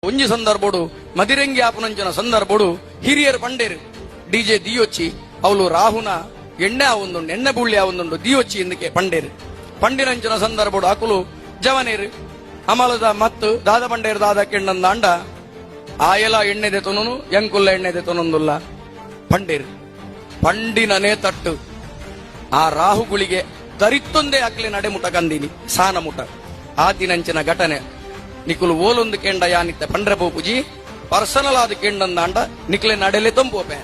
ಒಂಜಿ ಸಂದರ್ಭಡು ಮದಿರಂಗಿ ಆಪುನಂಚನ ಸಂದರ್ಭಡು ಹಿರಿಯರು ಪಂಡೇರು ಡಿಜೆ ದಿಯೊಚ್ಚಿ ಅವಳು ರಾಹುನ ಎಣ್ಣೆ ಆವೊಂದುಂಡು ಎಣ್ಣೆ ಬುಳ್ಳಿ ಆವೊಂದುಂಡು ದಿಯೊಚ್ಚಿ ಇಂದಕ್ಕೆ ಪಂಡೇರು ಪಂಡಿನಂಚನ ಸಂದರ್ಭಡು ಅಕುಲು ಜವನೇರು ಅಮಲದ ಮತ್ತು ದಾದ ಪಂಡೇರು ದಾದ ಕೆಂಡಂದ ಅಂಡ ಆಯಲ ಎಣ್ಣೆದೆ ತೊನನು ಎಂಕುಲ್ಲ ಎಣ್ಣೆದೆ ತೊನೊಂದುಲ್ಲ ಪಂಡೇರು ಪಂಡಿನನೇ ತಟ್ಟು ಆ ರಾಹುಗಳಿಗೆ ದರಿತ್ತೊಂದೇ ಅಕ್ಲೆ ನಡೆ ಮುಟ ಕಂದಿನಿ ಸಾನ ಮುಟ ಆತಿನಂಚಿನ ಘಟನೆ ನಿಕುಲು ಓಲೊಂದು ಕೆಂಡ ಯಾನಿತ್ತೆ ಪಂಡ್ರೆ ಪೋಪುಜಿ ಪರ್ಸನಲ್ ಆದ ಕೆಂಡಂದಾಂಡ ನಿಕ್ಲೆ ನಡೆಲೆ ತಂಪೋಪೆ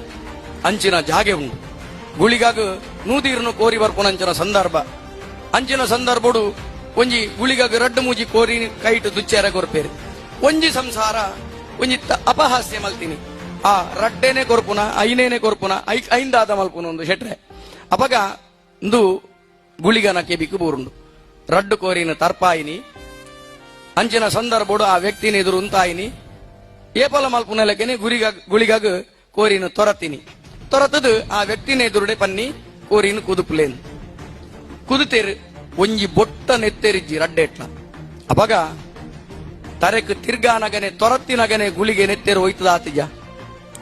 ಅಂಚಿನ ಜಾಗೆ ಉಂಡು ಗುಳಿಗಾಗ ನೂದೀರ್ನು ಕೋರಿ ಬರ್ಪುನಂಚಿನ ಸಂದರ್ಭ ಅಂಚಿನ ಸಂದರ್ಭಡು ಒಂಜಿ ಗುಳಿಗಾಗ ರಡ್ಡು ಮೂಜಿ ಕೋರಿ ಕೈಟು ದುಚ್ಚೆರ ಕೊರ್ಪೇರಿ ಒಂಜಿ ಸಂಸಾರ ಒಂಜಿ ಅಪಹಾಸ್ಯ ಮಲ್ತೀನಿ ಆ ರಡ್ಡೇನೆ ಕೊರ್ಪುನ ಐನೇನೆ ಕೊರ್ಪುನ ಐಂದಾದ ಮಲ್ಪುನ ಒಂದು ಶೆಟ್ರೆ ಅಪಗ ಇಂದು ಗುಳಿಗನ ಕೆಬಿಕು ಬೋರುಂಡು ರಡ್ಡು ಕೋರಿನ ತರ್ಪಾಯಿನಿ ಅಂಚಿನ ಸಂದರ್ಭಡು ಆ ವ್ಯಕ್ತಿನ ಎದುರು ಉಂತಾಯಿನಿ ಏಪಲ ಮಲ್ಪುನಲಕೆನೆ ಗುಳಿಗಾಗ ಕೋರಿನ ತೊರತದು ಆ ವ್ಯಕ್ತಿನ ಎದುರುಡೆ ಪನ್ನಿ ಕೋರಿನ ಕುದುಪುಲೇನ್ ಕುದುತೇರು ಒಂಜಿ ಬೊಟ್ಟ ನೆತ್ತೆರಿಜ್ಜಿ ರಡ್ಡೆಟ್ಲ ಅಪಗ ತರೆಕ್ ತಿರ್ಗಾನಗನೆ ತೊರತ್ತಿನಗನೆ ಗುಳಿಗೆ ನೆತ್ತೆರು ಹೋಯ್ತದ ಆತಿಜ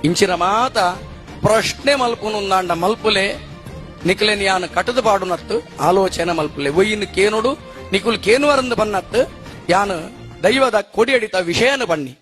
ಇಂಚಿನ ಮಾತ ಪ್ರಶ್ನೆ ಮಲ್ಪುನುಂದಾಂಡ ಮಲ್ಪುಲೆ ನಿಕ್ಲೆನ್ ಯಾನ್ ಕಟದು ಪಾಡುನತ್ತು ಆಲೋಚನೆ ಮಲ್ಪುಲೆ ಒಯ್ಯಿನ ಕೇನೋಡು ನಿಕುಲ್ ಕೇನುವರಂದು ಬನ್ನತ್ತು ಯಾನು ದೈವದ ಕೊಡಿಯಡಿತ ವಿಷಯನ ಬನ್ನಿ